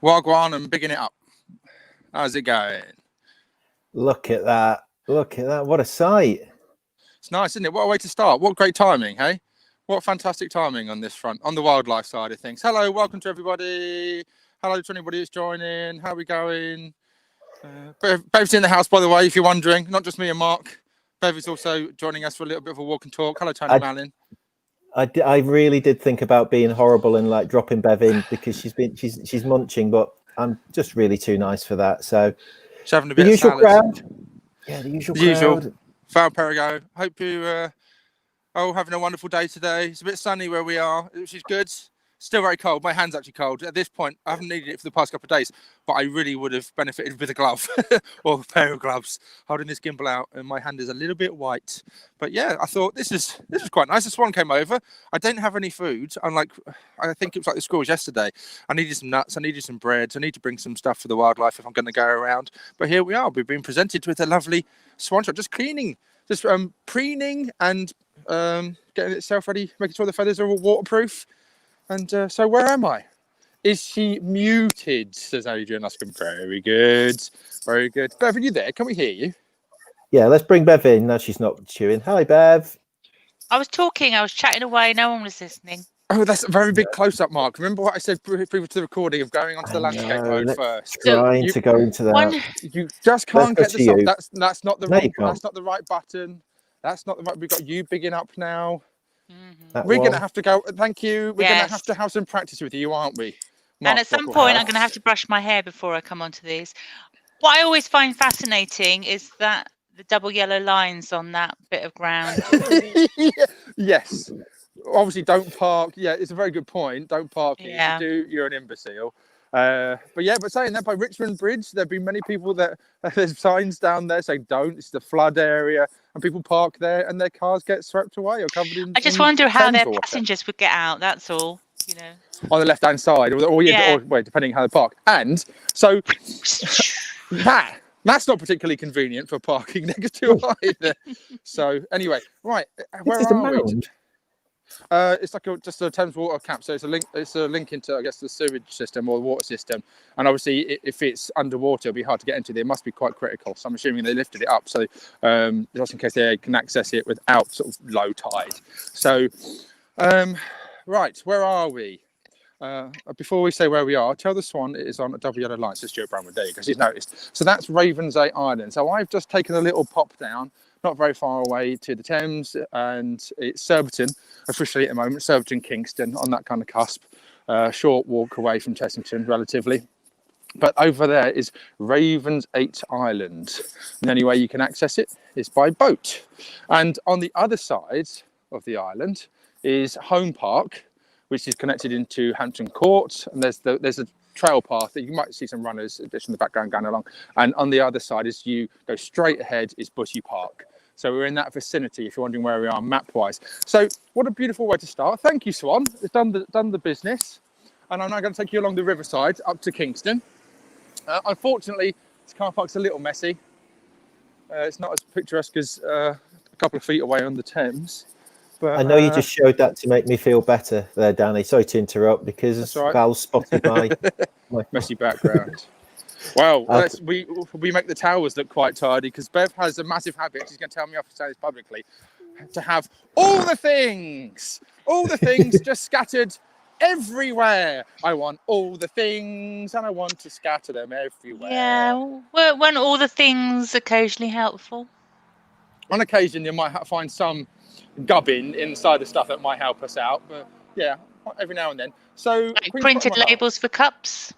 Wagwan and bigging it up. How's it going? Look at that. Look at that. What a sight. It's nice, isn't it? What a way to start. What great timing, hey? What fantastic timing on this front, on the wildlife side of things. Hello, welcome to everybody. Hello to anybody who's joining. How are we going? Bev's in the house, by the way, if you're wondering. Not just me and Mark. Bev is also joining us for a little bit of a walk and talk. Hello, Tony Malin. I really did think about being horrible and like dropping Bev in because she's munching, but I'm just really too nice for that. So she's having a bit the of usual salad. crowd. Yeah, the usual crowd. Val Perigo. Hope you having a wonderful day today. It's a bit sunny where we are, which is good. Still very cold. My hand's actually cold. At this point, I haven't needed it for the past couple of days, but I really would have benefited with a glove or a pair of gloves holding this gimbal out, and my hand is a little bit white. But yeah, I thought this is quite nice. The Swan came over. I don't have any food. Unlike, I think it was like the schools yesterday. I needed some nuts. I needed some bread. I need to bring some stuff for the wildlife if I'm going to go around. But here we are. We've been presented with a lovely swan shot. Just cleaning, just preening and getting itself ready, making sure the feathers are all waterproof. And so where am I? Is she muted, says Adrian Luscombe. Very good. Very good. Bev, are you there? Can we hear you? Yeah, let's bring Bev in. No, she's not chewing. Hi, Bev. I was talking. I was chatting away. No one was listening. Oh, that's a very big close-up, Mark. Remember what I said previous to the recording of going onto the landscape mode first? Trying to go into that. You just can't get the song. That's not the no, wrong. That's not the right button. That's not the right. We've got you bigging up now. Mm-hmm. We're going to have to go. Thank you. We're going to have some practice with you, aren't we? Mark, and at some point, I'm going to have to brush my hair before I come onto these. What I always find fascinating is that the double yellow lines on that bit of ground. Yes. Obviously, don't park. Yeah, it's a very good point. Don't park. Yeah. If you do, you're an imbecile. But saying that, by Richmond Bridge, there've been many people that there's signs down there saying don't. It's the flood area, and people park there, and their cars get swept away or covered in. I just wonder how their passengers would get out. That's all, you know. On the left-hand side, or depending how they park. And so that's not particularly convenient for parking next to either. So anyway, right, where are we? It's like just a Thames water cap, so it's a link into, I guess, the sewage system or the water system. And obviously, if it's underwater, it'll be hard to get into there. It must be quite critical. So I'm assuming they lifted it up, so just in case they can access it without sort of low tide. So, right, where are we? Before we say where we are, tell the Swan it is on a double yellow line. So Stuart Brown would there because he's noticed. So that's Ravensay Island. So I've just taken a little pop down, not very far away, to the Thames, and it's Surbiton officially at the moment. Surbiton, Kingston, on that kind of cusp. Short walk away from Chessington, relatively. But over there is Ravensay Island. And the only way you can access it is by boat. And on the other side of the island is Home Park, which is connected into Hampton Court, and there's a trail path that you might see some runners just in the background going along. And on the other side, as you go straight ahead, is Bushy Park. So we're in that vicinity, if you're wondering where we are map-wise. So what a beautiful way to start. Thank you, Swan. It's done the business. And I'm now going to take you along the riverside up to Kingston. Unfortunately, this car park's a little messy. It's not as picturesque as a couple of feet away on the Thames. But, I know you just showed that to make me feel better there, Danny. Sorry to interrupt because Val spotted my messy background. Well, we make the towers look quite tidy because Bev has a massive habit. She's going to tell me off for saying this publicly, to have all the things just scattered everywhere. I want all the things, and I want to scatter them everywhere. Yeah, weren't all the things occasionally helpful? On occasion, you might find some gubbin inside the stuff that might help us out, but yeah, every now and then. So like printed labels for cups.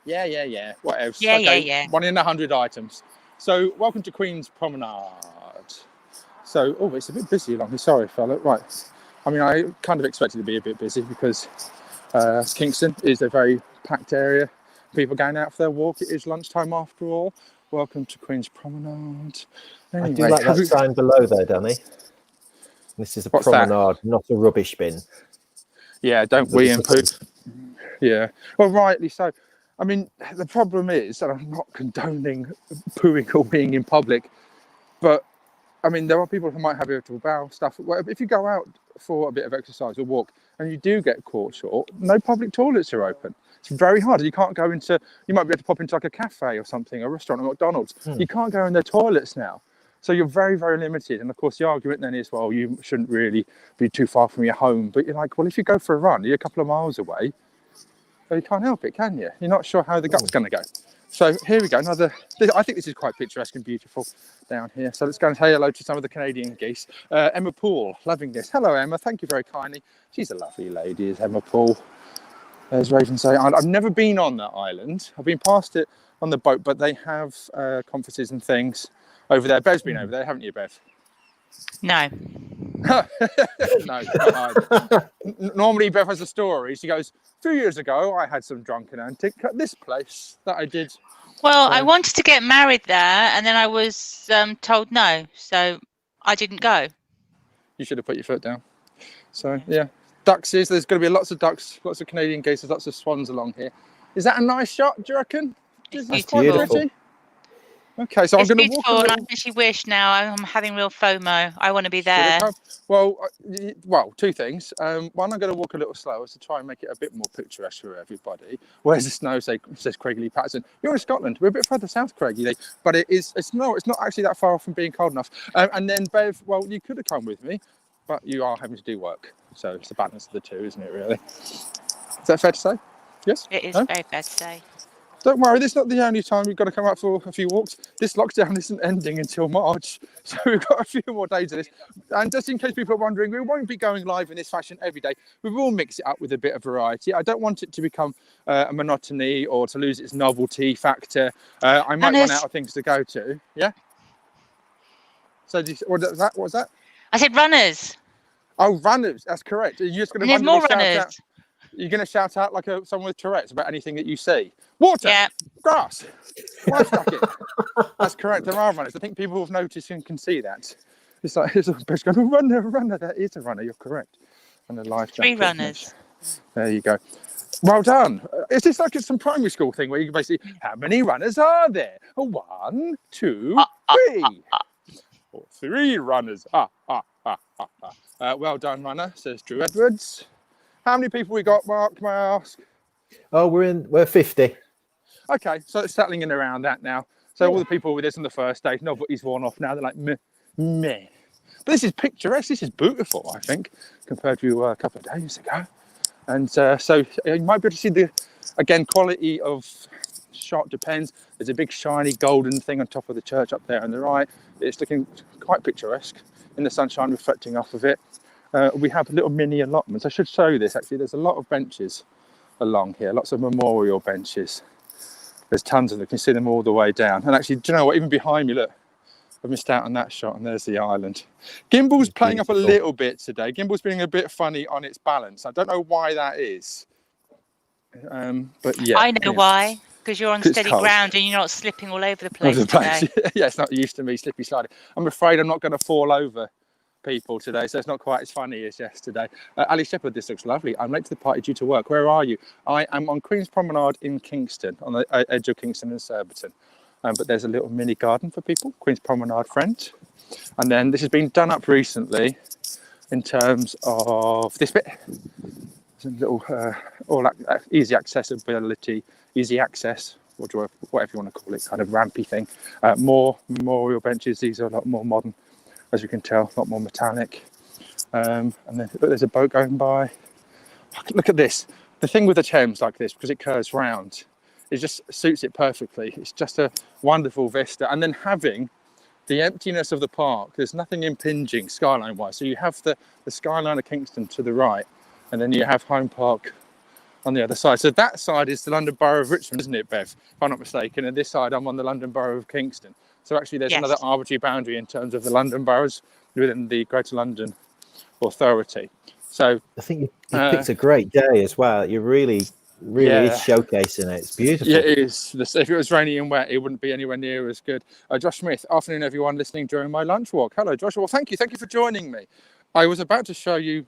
Yeah. What else? Yeah, okay, yeah. 1 in 100 items. So welcome to Queen's Promenade. So it's a bit busy along here. Sorry, fella. Right. I mean, I kind of expected to be a bit busy because Kingston is a very packed area. People going out for their walk. It is lunchtime after all. Welcome to Queen's Promenade. Anyway, I do like that sign below there, Danny. This is a promenade, not a rubbish bin. Yeah, don't wee and poop. Yeah, well, rightly so. I mean, the problem is that I'm not condoning pooing or being in public, but I mean, there are people who might have irritable bowel stuff. If you go out for a bit of exercise or walk and you do get caught short, no public toilets are open. It's very hard. You can't go into, you might be able to pop into like a cafe or something, a restaurant or McDonald's. You can't go in their toilets now. So you're very, very limited. And of course, the argument then is, well, you shouldn't really be too far from your home. But you're like, well, if you go for a run, you're a couple of miles away. Well, you can't help it, can you? You're not sure how the gut's going to go. So here we go. I think this is quite picturesque and beautiful down here. So let's go and say hello to some of the Canadian geese. Emma Poole, loving this. Hello, Emma. Thank you very kindly. She's a lovely lady, is Emma Poole. There's Ravensay Island. I've never been on that island. I've been past it on the boat, but they have conferences and things over there. Bev's been over there, haven't you, Bev? No. No, not either. Normally, Bev has a story. She goes, a few years ago, I had some drunken antic at this place that I did. Well, I wanted to get married there, and then I was told no, so I didn't go. You should have put your foot down. So, yeah. Ducks there's going to be lots of ducks, lots of Canadian geese, there's lots of swans along here. Is that a nice shot, do you reckon? It's quite pretty. Okay, so I'm going to walk. And I actually wish now. I'm having real FOMO. I want to be there. Well, two things. One, I'm going to walk a little slower to try and make it a bit more picturesque for everybody. Where's the snow? Says Craigie Patterson. You're in Scotland. We're a bit further south, Craigie, but it's not actually that far off from being cold enough. And then Bev, well, you could have come with me, but you are having to do work. So it's a balance of the two, isn't it, really? Is that fair to say? Yes? It is very fair to say. Don't worry, this is not the only time we've got to come out for a few walks. This lockdown isn't ending until March, so we've got a few more days of this. And just in case people are wondering, we won't be going live in this fashion every day. We will mix it up with a bit of variety. I don't want it to become a monotony or to lose its novelty factor. I might run out of things to go to. Yeah? So what was that? I said runners. Oh, runners, that's correct. You're just going to there's more runners. You're going to shout out like someone with Tourette's about anything that you see. Water, grass, livestock. That's correct. There are runners. I think people have noticed and can see that. It's like it's going, runner. That is a runner. You're correct. And a life jacket. 3 runners. There you go. Well done. Is this like some primary school thing where you can basically, how many runners are there? 1, 2, 3. Or 3 runners. Well done, runner, says Drew Edwards. How many people we got, Mark, may I ask? Oh, we're 50. Okay, so it's settling in around that now. So all the people with us on the first day, nobody's worn off now. They're like, meh. But this is picturesque. This is beautiful, I think, compared to a couple of days ago. And so you might be able to see the, again, quality of shot depends. There's a big shiny golden thing on top of the church up there on the right. It's looking quite picturesque in the sunshine reflecting off of it. We have little mini allotments. I should show you this, actually. There's a lot of benches along here, lots of memorial benches. There's tons of them. You can see them all the way down. And actually, do you know what? Even behind me, look, I've missed out on that shot, and there's the island. Gimbal's playing up a little bit today. Gimbal's being a bit funny on its balance. I don't know why that is. But yeah. I know why. Because you're on steady ground and you're not slipping all over the place today. Yeah, it's not used to me slippy sliding. I'm afraid I'm not going to fall over people today, so it's not quite as funny as yesterday. Ali Shepherd, this looks lovely. I'm late to the party due to work. Where are you? I am on Queen's Promenade in Kingston, on the edge of Kingston and Surbiton. But there's a little mini garden for people, Queen's Promenade friend. And then this has been done up recently in terms of this bit. There's a little easy accessibility, easy access, whatever you want to call it, kind of rampy thing. More memorial benches. These are a lot more modern, as you can tell, a lot more metallic. And then there's a boat going by. Look at this. The thing with the Thames like this, because it curves round, it just suits it perfectly. It's just a wonderful vista. And then having the emptiness of the park, there's nothing impinging skyline-wise. So you have the skyline of Kingston to the right, and then you have Home Park on the other side. So that side is the London Borough of Richmond, isn't it, Bev? If I'm not mistaken. And this side, I'm on the London Borough of Kingston. So actually there's another arbitrary boundary in terms of the London boroughs within the Greater London Authority. So I think you picked a great day as well. You're really is showcasing it. It's beautiful. Yeah, it is. If it was rainy and wet, it wouldn't be anywhere near as good. Josh Smith, afternoon everyone listening during my lunch walk. Hello, Josh. Well, thank you for joining me. I was about to show you.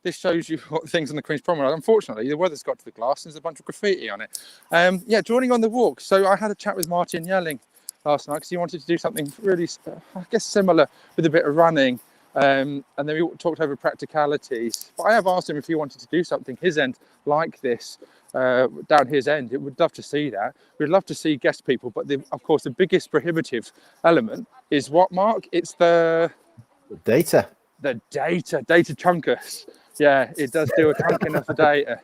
This shows you what things on the Queen's Promenade. Unfortunately, the weather's got to the glass and there's a bunch of graffiti on it. Joining on the walk. So I had a chat with Martin Yelling last night because he wanted to do something really, I guess, similar with a bit of running. And then we talked over practicalities. But I have asked him if he wanted to do something his end like this down his end. It would love to see that. We'd love to see guest people, but of course the biggest prohibitive element is what, Mark? It's the data. The data chunkus. Yeah, it does do a chunking of the data.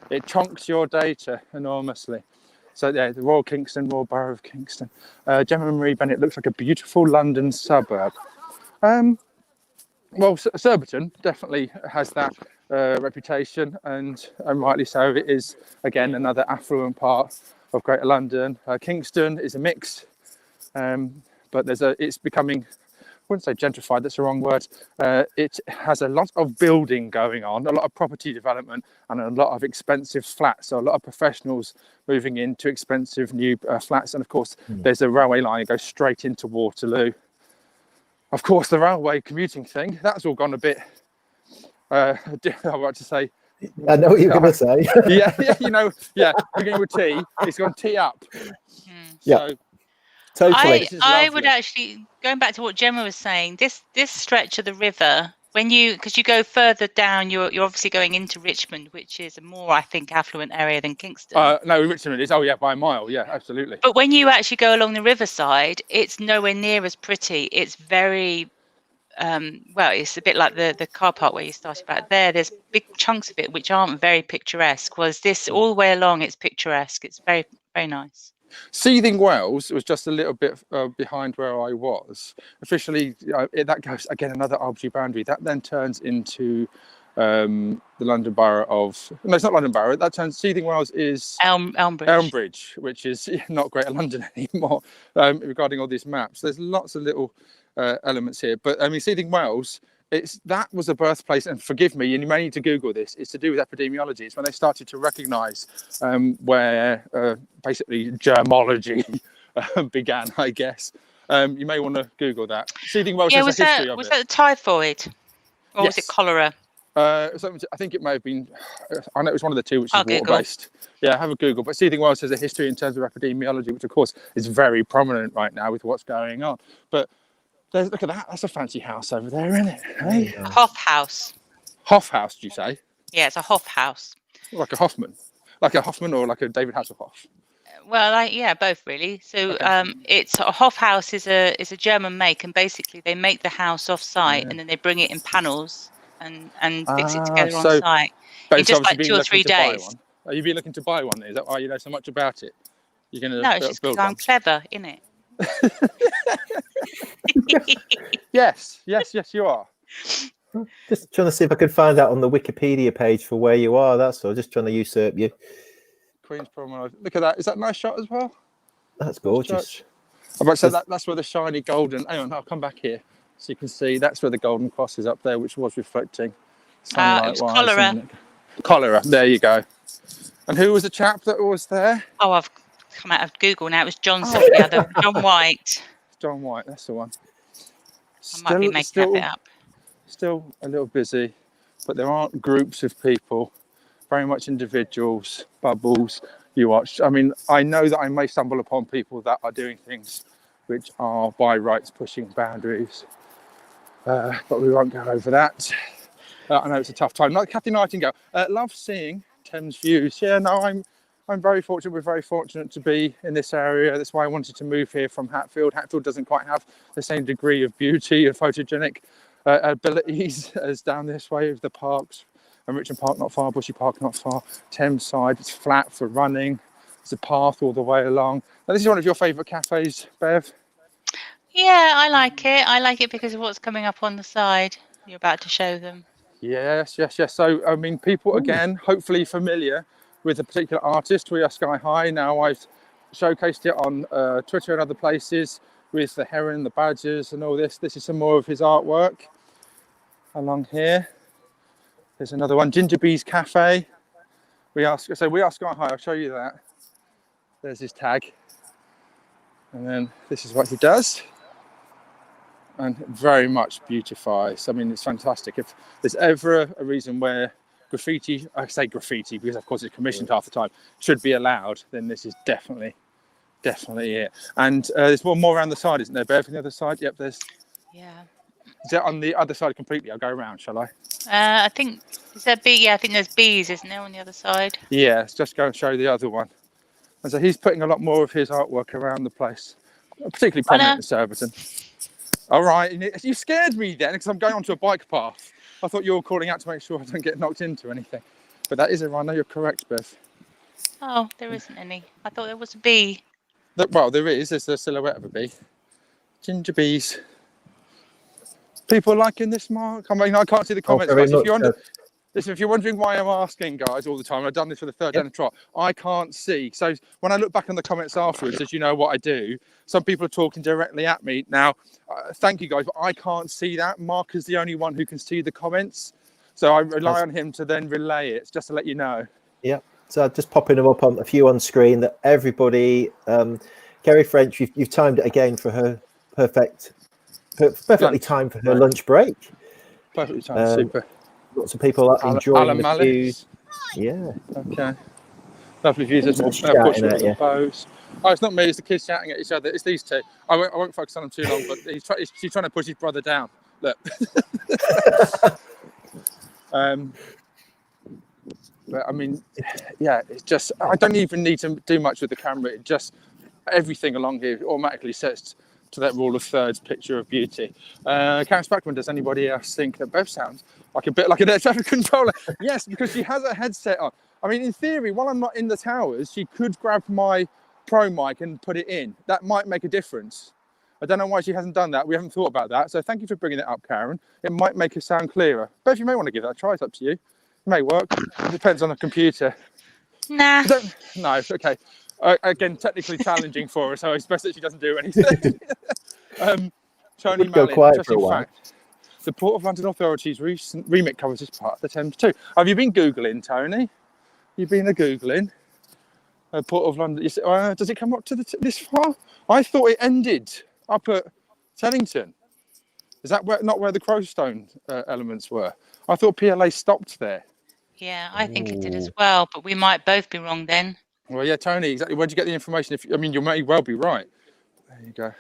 It chunks your data enormously. So yeah, the Royal Borough of Kingston. Gemma Marie Bennett looks like a beautiful London suburb. Well, Surbiton definitely has that reputation, and rightly so. It is, again, another affluent part of Greater London. Kingston is a mix, but it's becoming, I wouldn't say gentrified, that's the wrong word. It has a lot of building going on, a lot of property development, and a lot of expensive flats. So a lot of professionals moving into expensive new flats. And of course, there's a railway line that goes straight into Waterloo. Of course, the railway commuting thing, that's all gone a bit, I want to say. I know what you're going to say. Beginning with T, it's gone T up. Yeah, totally. I would actually, going back to what Gemma was saying, this stretch of the river, because you go further down, you're obviously going into Richmond, which is a more, I think, affluent area than Kingston. No, Richmond is, by a mile, yeah, absolutely. But when you actually go along the riverside, it's nowhere near as pretty. It's very, it's a bit like the car park where you started back there. There's big chunks of it which aren't very picturesque. Whereas this, all the way along, it's picturesque. It's very, very nice. Seething Wells was just a little bit behind where I was. Officially, that goes, again, another arbitrary boundary. That then turns into the London Borough of... No, it's not London Borough. That turns... Seething Wells is... Elmbridge, which is not Greater London anymore, regarding all these maps. There's lots of little elements here. But, I mean, Seething Wells... that was a birthplace, and forgive me, and you may need to Google this, it's to do with epidemiology. It's when they started to recognise where basically germology began, I guess. You may want to Google that. Seething Wells has a history of it. Was that the typhoid? Or was it cholera? I think it may have been, I know it was one of the two, which is water-based. Yeah, have a Google. But Seething Wells has a history in terms of epidemiology, which of course is very prominent right now with what's going on. But look at that. That's a fancy house over there, isn't it? Hey? Hoff House. Hoff House, do you say? Yeah, it's a Hoff House. Like a Hoffman? Like a Hoffman or like a David Hasselhoff? Well, both really. So it's a Hoff House is a German make, and basically they make the house off site and then they bring it in panels and fix it together on site in just like 2 or 3 days. Are you been looking to buy one? Is that why you know so much about it? You're going to No, it's just because I'm clever, innit? Yes, you are. Just trying to see if I could find out on the Wikipedia page for where you are. That's all. Just trying to usurp you. Queen's Promenade. Look at that. Is that a nice shot as well? That's gorgeous. I'm about to say that's where the shiny golden. Hang on, I'll come back here so you can see. That's where the golden cross is up there, which was reflecting sunlight. It was cholera. Cholera. There you go. And who was the chap that was there? Oh, I've come out of Google now. It was John something the other. John White. John White. That's the one. I might be making that bit up. Still a little busy, but there aren't groups of people. Very much individuals, bubbles. You watch. I mean, I know that I may stumble upon people that are doing things which are by rights pushing boundaries, but we won't go over that. I know it's a tough time. Like Kathy Nightingale, love seeing Thames views. Yeah, no, I'm very fortunate. We're very fortunate to be in this area. That's why I wanted to move here from Hatfield. Hatfield doesn't quite have the same degree of beauty and photogenic abilities as down this way of the parks. And Richmond Park not far, Bushy Park not far, Thames side, it's flat for running. There's a path all the way along. Now, this is one of your favourite cafes, Bev? Yeah, I like it. I like it because of what's coming up on the side. You're about to show them. Yes. So, I mean, people, again, hopefully familiar with a particular artist. We are Sky High. Now, I've showcased it on Twitter and other places with the heron, the badgers and all this. This is some more of his artwork along here. There's another one, Ginger Bee's Cafe. We are Sky High. I'll show you that. There's his tag. And then this is what he does. And very much beautifies. I mean, it's fantastic. If there's ever a reason where graffiti, I say graffiti because of course it's commissioned half the time, should be allowed, then this is definitely Definitely it. And there's one more around the side, isn't there, Bev? On the other side? Yep, there's. Yeah. Is it on the other side completely? I'll go around, shall I? I think, is there bee? Yeah, I think there's bees, isn't there, on the other side? Yeah, let's just go and show the other one. And so he's putting a lot more of his artwork around the place, particularly prominent in Surbiton. All right, you scared me then because I'm going onto a bike path. I thought you were calling out to make sure I don't get knocked into anything. But that is a rhino, you're correct, Bev. Oh, there isn't any. I thought there was a bee. Well, there is. There's a silhouette of a bee. Ginger bees. People liking this, Mark? I mean, I can't see the comments. Guys. If you're wondering why I'm asking, guys, all the time, I've done this for the third day in a trot, I can't see. So when I look back on the comments afterwards, as you know what I do, some people are talking directly at me. Now, thank you, guys, but I can't see that. Mark is the only one who can see the comments. So I rely on him to then relay it, just to let you know. Yeah. So just popping them up on a few on screen that everybody, Kerry French, you've timed it again for her perfectly timed for her lunch break. Perfectly timed, super. Lots of people are enjoying the views. Yeah. Okay. Lovely views. There's more posts. Oh, it's not me. It's the kids shouting at each other. It's these two. I won't focus on them too long, but she's trying to push his brother down. Look. But I mean, yeah, it's just, I don't even need to do much with the camera. It just, everything along here automatically sets to that rule of thirds picture of beauty. Karen Spackman, does anybody else think that Bev sounds like a bit like an air traffic controller? Yes, because she has a headset on. I mean, in theory, while I'm not in the towers, she could grab my pro mic and put it in. That might make a difference. I don't know why she hasn't done that. We haven't thought about that. So thank you for bringing it up, Karen. It might make it sound clearer. Bev, you may want to give that a try. It's up to you. It may work. It depends on the computer. Nah. No, okay. Again, technically challenging for her, so it's best that she doesn't do anything. Tony Mallin, interesting fact. The Port of London Authority's recent remit covers this part of the Thames too. Have you been Googling, Tony? You've been Googling? Port of London. Does it come up to this far? I thought it ended up at Teddington. Is that not where the Crowstone elements were? I thought PLA stopped there. Yeah, I think it did as well, but we might both be wrong then. Well, yeah, Tony, exactly. Where'd you get the information? You may well be right. There you go.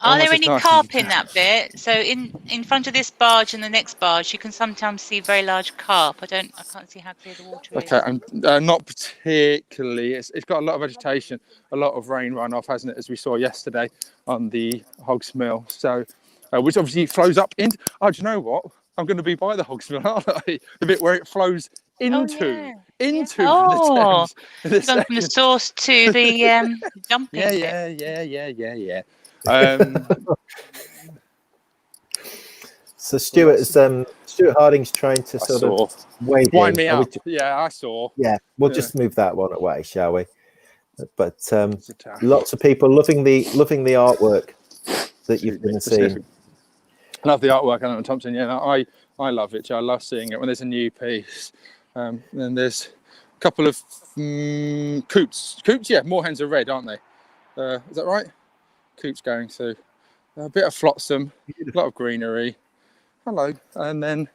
Are there any carp in that bit? So in front of this barge and the next barge, you can sometimes see very large carp. I can't see how clear the water is. Okay, and not particularly. It's got a lot of vegetation, a lot of rain runoff, hasn't it? As we saw yesterday on the Hogs Mill. So, which obviously flows up into. Oh, do you know what? I'm going to be by the Hogs Mill, aren't I? The bit where it flows into the Thames. Gone from the source to the dumping. Yeah. So Stuart Harding's trying to sort of wind me up. Yeah, I saw. Yeah, we'll just move that one away, shall we? But lots of people loving the artwork that you've been seeing. I love the artwork, Alan Thompson. Yeah, I love it. I love seeing it when there's a new piece. And there's a couple of coots. Coots, yeah, moorhens are red, aren't they? Is that right? Coots going through. A bit of flotsam, a lot of greenery. Hello. And then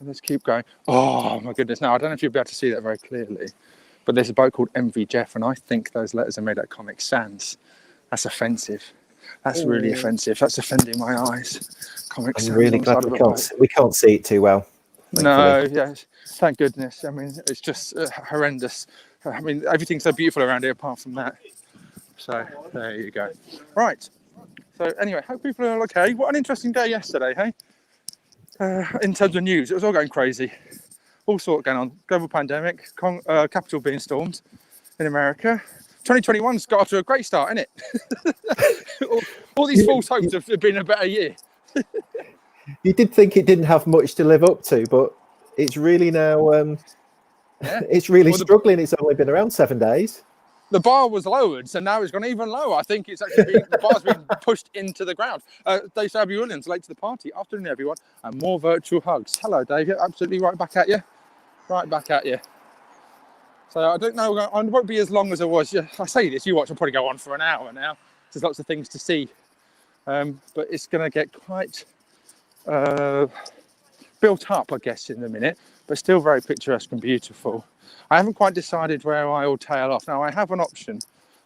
let's keep going. Oh, my goodness. Now, I don't know if you'll be able to see that very clearly, but there's a boat called MV Jeff, and I think those letters are made out of Comic Sans. That's offensive. That's really offensive. That's offending my eyes. Comic Sans. I'm really glad we can't see it too well. Thankfully. No, yes. Thank goodness. I mean, it's just horrendous. I mean, everything's so beautiful around here apart from that. So, there you go. Right. So, anyway, hope people are okay. What an interesting day yesterday, hey? In terms of news, it was all going crazy. All sorts going on. Global pandemic, Capitol being stormed in America. 2021's got off to a great start, isn't it? all these false hopes have been a better year. You did think it didn't have much to live up to, but it's really now it's really struggling. It's only been around 7 days. The bar was lowered, so now it's gone even lower. I think it's actually the bar's been pushed into the ground. Dave Sabby Williams, late to the party. Afternoon, everyone, and more virtual hugs. Hello, Dave. Yeah, absolutely right back at you. Right back at you. So I don't know. I won't be as long as I was. I say this. You watch. I'll probably go on for an hour now. There's lots of things to see, but it's going to get quite built up, I guess, in a minute. But still very picturesque and beautiful. I haven't quite decided where I will tail off. Now, I have an option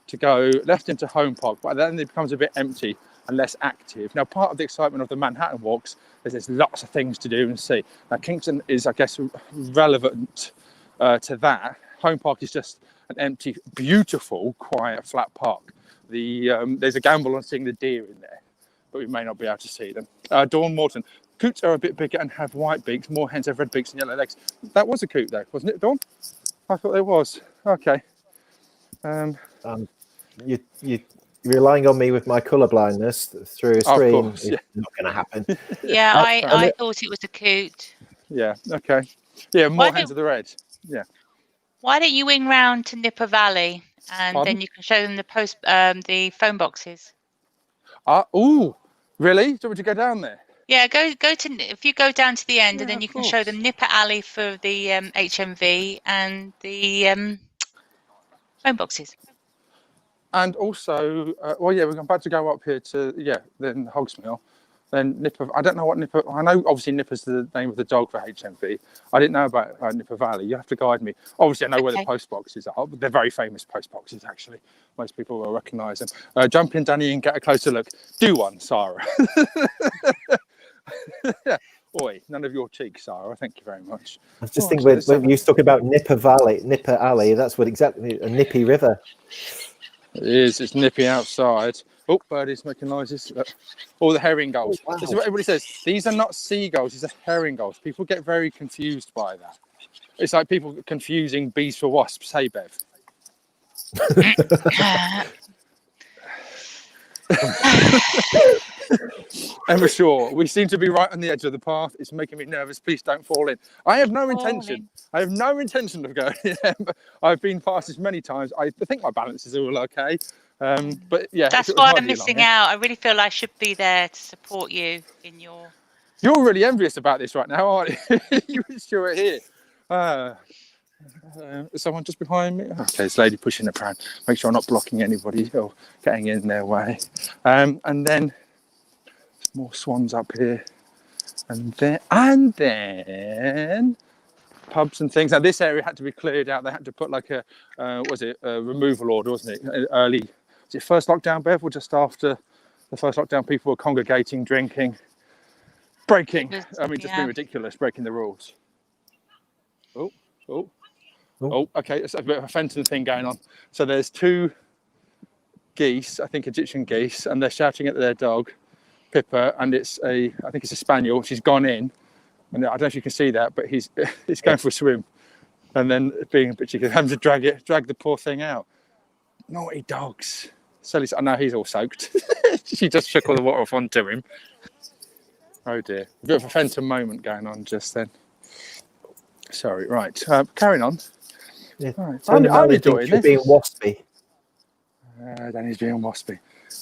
to go left into Home Park, but then it becomes a bit empty and less active. Now, part of the excitement of the Manhattan walks is there's lots of things to do and see. Now, Kingston is, I guess, relevant to that. Home Park is just an empty, beautiful, quiet, flat park. There's a gamble on seeing the deer in there, but we may not be able to see them. Dawn Morton. Coots are a bit bigger and have white beaks. More hens have red beaks and yellow legs. That was a coot, though, wasn't it, Dawn? I thought there was. Okay. You're relying on me with my colour blindness through a screen. It's not going to happen. Yeah, I thought it was a coot. Yeah, okay. Yeah, more hens of the red. Yeah. Why don't you wing round to Nipper Valley and then you can show them the phone boxes? Oh, really? Do you want me to go down there? Yeah, if you go down to the end and then you can show them Nipper Alley for the HMV and the phone boxes. And also, we're about to go up here to, then Hogsmill. Then Nipper, I don't know what Nipper, I know obviously Nipper's the name of the dog for HMV. I didn't know about Nipper Valley. You have to guide me. Obviously, I know where the post boxes are, but they're very famous post boxes, actually. Most people will recognise them. Jump in, Danny, and get a closer look. Do one, Sarah. Oi, none of your cheeks, Sarah. Thank you very much. I was just thinking when you talking about Nipper Valley, Nipper Alley, that's what exactly, a nippy river. It is. It's nippy outside. Oh, birdies making noises. All the herring gulls. Oh, wow. This is what everybody says. These are not seagulls. These are herring gulls. People get very confused by that. It's like people confusing bees for wasps. Hey, Bev. Emma Shaw, we seem to be right on the edge of the path. It's making me nervous. Please don't fall in. I have no intention. I have no intention of going in. I've been past this many times. I think my balance is all okay. But yeah, that's why I'm missing out. I really feel I should be there to support you in your. You're really envious about this right now, aren't you? You wish you were here. Is someone just behind me? Okay, this lady pushing the pram. Make sure I'm not blocking anybody or getting in their way. And then more swans up here, and then pubs and things. Now this area had to be cleared out. They had to put like a removal order, wasn't it? Early. Was it first lockdown, Bev, or just after the first lockdown? People were congregating, drinking, breaking. Just being ridiculous, breaking the rules. Oh, okay. It's a bit of a Fenton thing going on. So there's two geese, I think Egyptian geese, and they're shouting at their dog, Pippa, and I think it's a spaniel. She's gone in, and I don't know if you can see that, but he's going for a swim, and then being a bit cheeky, having to drag the poor thing out. Naughty dogs. Sally's, I know he's all soaked. She just shook all the water off onto him. Oh dear, a bit of a Fenton moment going on just then. Sorry, right. Carrying on. Yeah. Right. I'm enjoying this. Being waspy. Danny's being waspy.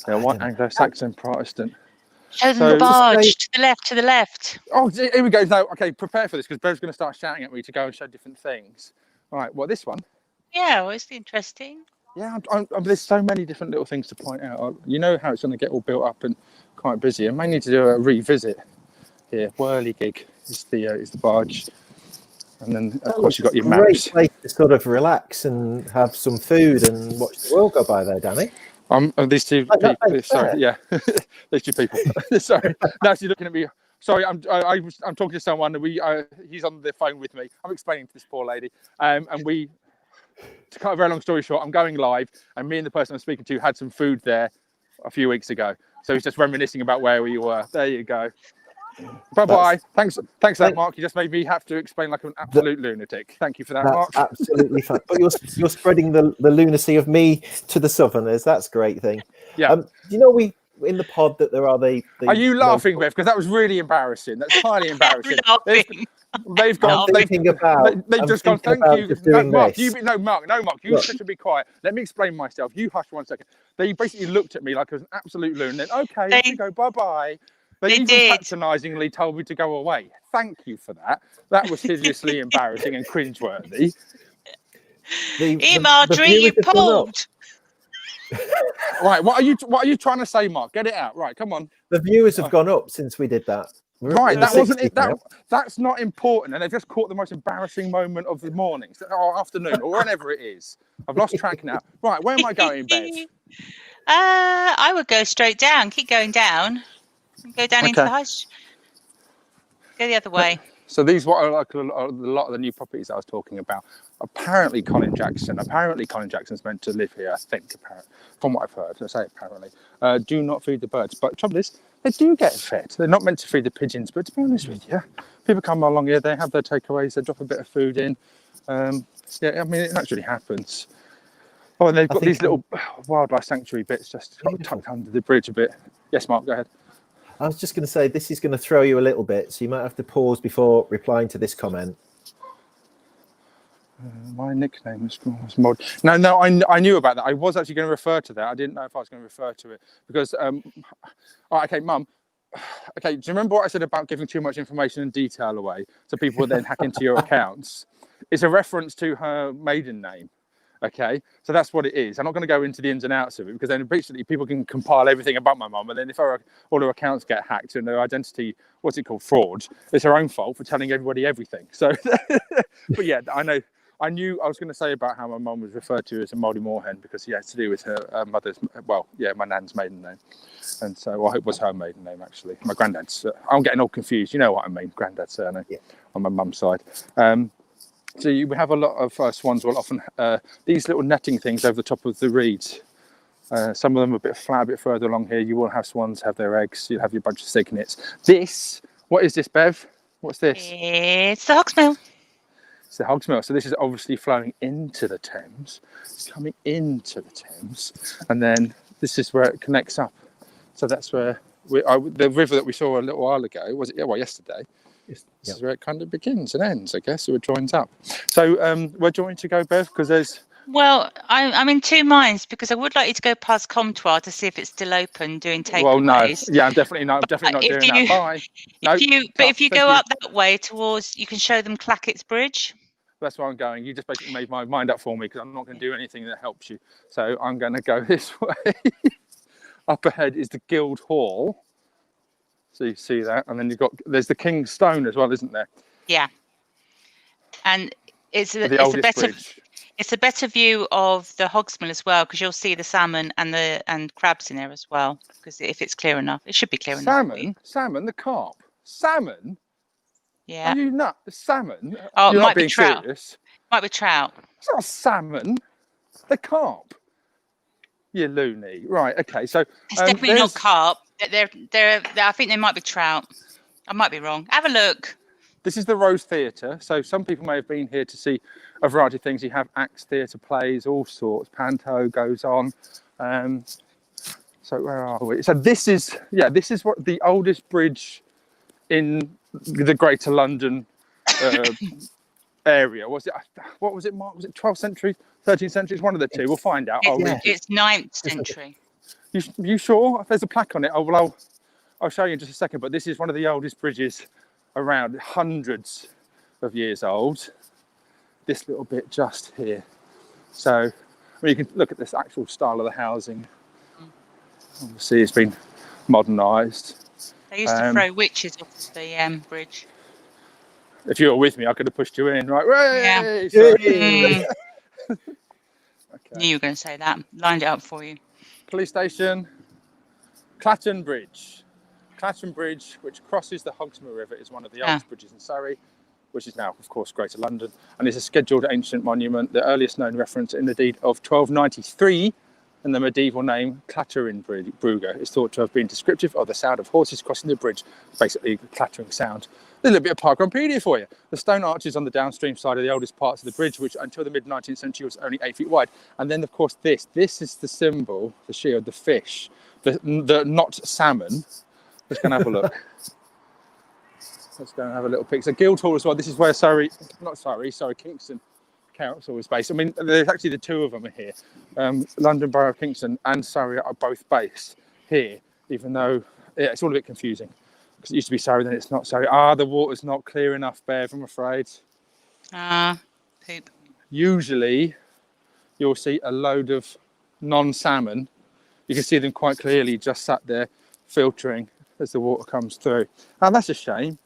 Yeah, white Anglo-Saxon Protestant. Show them the barge to the left. Oh, here we go. No, okay, prepare for this because Bev's going to start shouting at me to go and show different things. All right, well, this one. Yeah, well, it's interesting. Yeah, there's so many different little things to point out. You know how it's going to get all built up and quite busy. I may need to do a revisit here. Whirligig is the barge. And then, of course, you've got your maps. Great place to sort of relax and have some food and watch the world go by there, Danny. These two people. Sorry, yeah, these two people. Sorry, now she's looking at me. Sorry, I'm talking to someone. He's on the phone with me. I'm explaining to this poor lady, and we. To cut a very long story short, I'm going live, and me and the person I'm speaking to had some food there a few weeks ago. So he's just reminiscing about where we were. There you go. Bye-bye. Thanks for that, Mark. You just made me have to explain like an absolute lunatic. Thank you for that, Mark. Absolutely fine. But you're spreading the lunacy of me to the Southerners. That's a great thing. Yeah. Do you know we in the pod that there are the Are you laughing, Bev? Because that was really embarrassing. That's highly embarrassing. They've gone. They've just gone. Thank you. Mark. You should be quiet. Let me explain myself. You hush 1 second. They basically looked at me like I was an absolute lunatic. Okay, let me go. Bye. They even patronisingly told me to go away. Thank you for that. That was hideously embarrassing and cringeworthy. Marjorie, you pulled. Right, what are you trying to say, Mark? Get it out. Right, come on. The viewers have gone up since we did that. Right, in the that wasn't 60s it. That's not important, and they've just caught the most embarrassing moment of the morning or afternoon or whenever it is. I've lost track now. Right, where am I going, Bev? I would go straight down. Keep going down. Go down into Okay. the house. Go the other way. So these what are like a lot of the new properties I was talking about. Apparently, Colin Jackson's meant to live here. I think, apparently, from what I've heard. I say apparently. Do not feed the birds, but the trouble is, they do get fed. They're not meant to feed the pigeons, but to be honest with you, people come along here. They have their takeaways. They drop a bit of food in. Yeah, I mean, it actually happens. Oh, and they've got these little wildlife sanctuary bits just tucked under the bridge a bit. Yes, Mark, go ahead. I was just going to say, this is going to throw you a little bit, so you might have to pause before replying to this comment. My nickname was Mod. No, I knew about that. I was actually going to refer to that. I didn't know if I was going to refer to it because, okay, Mum. Okay, do you remember what I said about giving too much information and detail away so people would then hack into your accounts? It's a reference to her maiden name. Okay, so that's what it is. I'm not going to go into the ins and outs of it because then basically people can compile everything about my mum, and then if all her accounts get hacked and her identity, what's it called, fraud, it's her own fault for telling everybody everything. So, but yeah, I knew I was going to say about how my mum was referred to as a Mouldy Moorhen because it has to do with her mother's, my nan's maiden name, and so it was her maiden name actually. My granddad's. I'm getting all confused. You know what I mean? Granddad's surname on my mum's side. So we have a lot of swans will often these little netting things over the top of the reeds. Some of them are a bit flat, a bit further along here. You will have swans have their eggs. You'll have your bunch of cygnets. What is this, Bev? What's this? It's the Hogsmill. It's the Hogsmill. So this is obviously flowing into the Thames. It's coming into the Thames, and then this is where it connects up. So that's where the river that we saw a little while ago was it? Yeah, well, yesterday. This is where it kind of begins and ends, I guess, so it joins up. So where do you want me to go, Bev? Because there's... Well, I'm in two minds because I would like you to go past Comptoir to see if it's still open doing takeaways. Well, no. Yeah, I'm definitely not doing that. Bye. If you go up that way towards, you can show them Clackett's Bridge. That's where I'm going. You just basically made my mind up for me because I'm not going to do anything that helps you. So I'm going to go this way. Up ahead is the Guild Hall. So you see that, and then there's the King's Stone as well, isn't there? Yeah, and it's a better view of the Hogsmill as well because you'll see the salmon and crabs in there as well. Because if it's clear enough, it should be clear enough. Salmon, the carp, salmon. Yeah. Are you nuts? Salmon? Oh, You're it might not being be trout. serious. Might be trout. It's not salmon. The carp. You loony. Right. Okay. So it's definitely not carp. They're I think they might be trout. I might be wrong. Have a look. This is the Rose Theatre. So some people may have been here to see a variety of things. You have acts, theatre, plays, all sorts. Panto goes on. So where are we? So this is what the oldest bridge in the Greater London area. What was it, Mark? Was it 12th century, 13th century? It's one of the two. We'll find out. It's 9th century. You sure? There's a plaque on it. I'll show you in just a second. But this is one of the oldest bridges around, hundreds of years old. This little bit just here. So you can look at this actual style of the housing. Obviously, it's been modernised. They used to throw witches off the bridge. If you were with me, I could have pushed you in, right? Yeah. Okay. Knew you were going to say that. Lined it up for you. Police station, Clatton Bridge. Clatton Bridge, which crosses the Hogsmill River, is one of the oldest bridges in Surrey, which is now, of course, Greater London, and is a scheduled ancient monument, the earliest known reference in the deed of 1293, and the medieval name Clattering Brugger is thought to have been descriptive of the sound of horses crossing the bridge, basically a clattering sound. A little bit of Parkrunpedia for you. The stone arches on the downstream side are the oldest parts of the bridge, which until the mid-19th century was only 8 feet wide. And then, of course, this is the symbol, the shield, the fish, the not salmon. Let's go and have a look. Let's go and have a little pic. So Guildhall as well. This is where Kingston Council is based. I mean, there's actually the two of them are here. London Borough of Kingston and Surrey are both based here, even though it's all a bit confusing. Because it used to be Surrey, then it's not Surrey. The water's not clear enough, Bev, I'm afraid. Poop. Usually, you'll see a load of non-salmon. You can see them quite clearly just sat there filtering. as the water comes through. And that's a shame.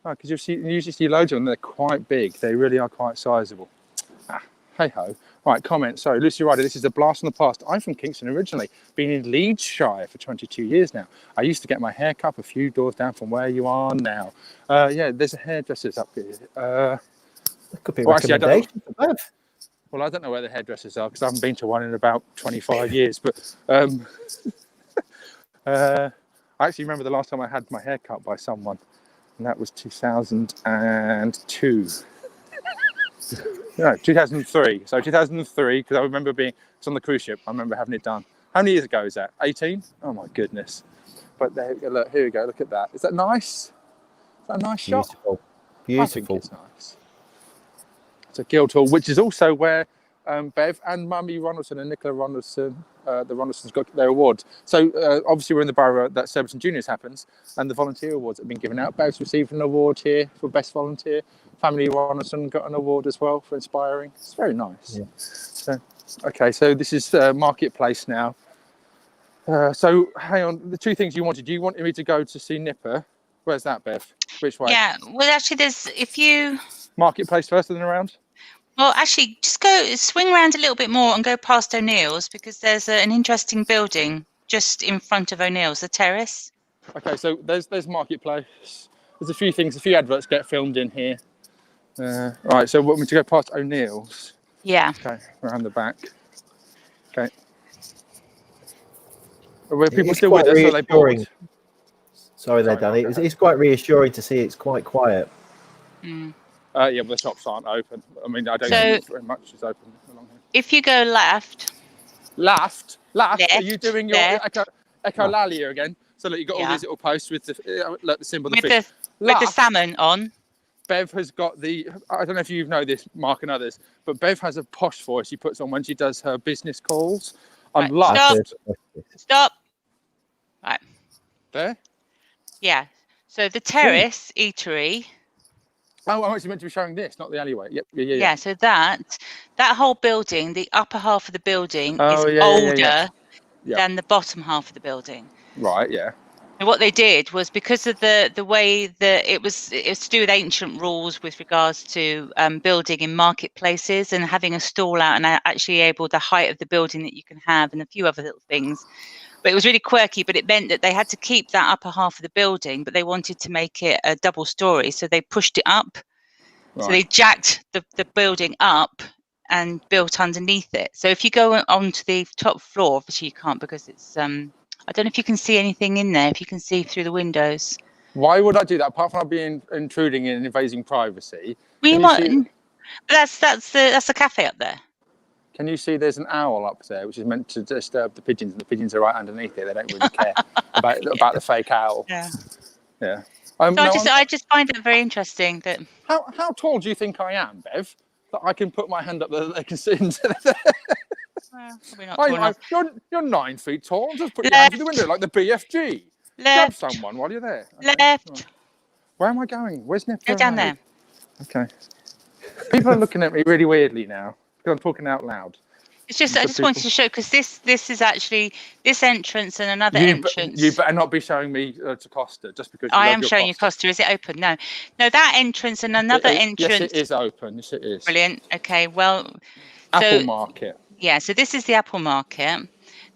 Because you usually see loads of them. They're quite big. They really are quite sizable. Hey ho. Right, comment. Sorry, Lucy Ryder. This is a blast from the past. I'm from Kingston originally. Been in Leedshire for 22 years now. I used to get my hair cut a few doors down from where you are now. Yeah, there's a hairdresser's up here. That could be a well, actually, recommendation for Bev. Well, I don't know where the hairdressers are because I haven't been to one in about 25 years. But I actually remember the last time I had my hair cut by someone, and that was 2002. No, 2003. So 2003, because I remember it's on the cruise ship. I remember having it done. How many years ago is that? 18? Oh my goodness. But there, look, here we go. Look at that. Is that nice? Is that a nice shot? Beautiful. I Beautiful. think it's nice. It's a Guildhall, which is also where Bev and Mummy Ronaldson and Nicola Ronaldson, the Ronaldsons got their awards. So obviously we're in the borough that Surbiton Juniors happens, and the volunteer awards have been given out. Bev's received an award here for Best Volunteer. Family Ronaldson got an award as well for inspiring. It's very nice. Yeah. So, okay, so this is Marketplace now. So hang on, the two things you wanted. You wanted me to go to see Nipper. Where's that, Bev? Which way? Yeah, well, actually, if you... Marketplace first and then around? Well, actually, just swing around a little bit more and go past O'Neill's, because there's an interesting building just in front of O'Neill's, the terrace. Okay, so there's Marketplace. There's a few things, a few adverts get filmed in here. Right, so want me to go past O'Neill's? Yeah. Okay, around the back. Okay. Are people still with us? Or are they bored? Sorry there, Danny. It's quite reassuring to see it's quite quiet. Mm. Yeah, but the shops aren't open. I mean, I don't think very much is open along here. If you go left. Left? Left. Are you doing your echolalia again? So look, you've got all these little posts with the symbol of the fish. With the salmon on. Bev has got I don't know if you know this, Mark and others, but Bev has a posh voice she puts on when she does her business calls. On left. Stop. Right. There? Yeah. So the terrace eatery. Oh, I'm actually meant to be showing this, not the alleyway. Yep. Yeah. Yeah, so that whole building, the upper half of the building is older than the bottom half of the building. Right, yeah. And what they did was, because of the way that it's to do with ancient rules with regards to building in marketplaces and having a stall out and actually the height of the building that you can have and a few other little things. But it was really quirky, but it meant that they had to keep that upper half of the building, but they wanted to make it a double story. So they pushed it up. Right. So they jacked the building up and built underneath it. So if you go onto the top floor, obviously you can't because it's... I don't know if you can see anything in there, if you can see through the windows. Why would I do that, apart from not being intruding and invading privacy? But that's the cafe up there. Can you see there's an owl up there, which is meant to disturb the pigeons, and the pigeons are right underneath it. They don't really care about the fake owl. Yeah. Yeah. So I just find it very interesting that... How tall do you think I am, Bev? That I can put my hand up there that they can sit into there? You're 9 feet tall. Just put your hand through the window like the BFG. Left. Grab someone while you're there. Okay. Left. Right. Where am I going? Where's Nipper? Go down there. Okay. People are looking at me really weirdly now because I'm talking out loud. It's just I just wanted to show, because this is actually this entrance and another entrance. You better not be showing me to Costa just because I am showing you Costa. Is it open? No, that entrance and another entrance. Yes, it is open. Yes, it is. Brilliant. Okay, well. Apple Market. Yeah, so this is the Apple Market.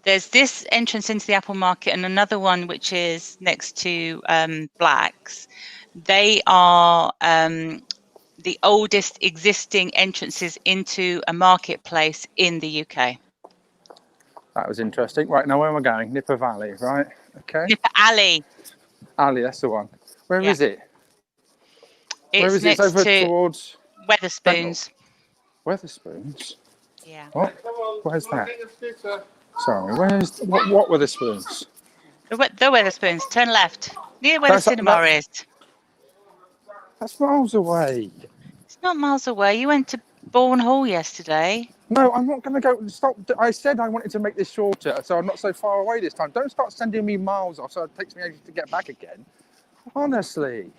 There's this entrance into the Apple Market and another one which is next to Black's. They are the oldest existing entrances into a marketplace in the UK. That was interesting. Right, now where am I going? Nipper Valley, right? Okay. Nipper Alley. Alley, that's the one. Where is it? It's next over to towards Wetherspoons. Wetherspoons? Yeah. What? Where's that? Sorry, what were the spoons? The Wetherspoons. Turn left. Near where the cinema is. That's miles away. It's not miles away. You went to Bourne Hall yesterday. No, I'm not going to go. Stop. I said I wanted to make this shorter, so I'm not so far away this time. Don't start sending me miles off, so it takes me ages to get back again. Honestly.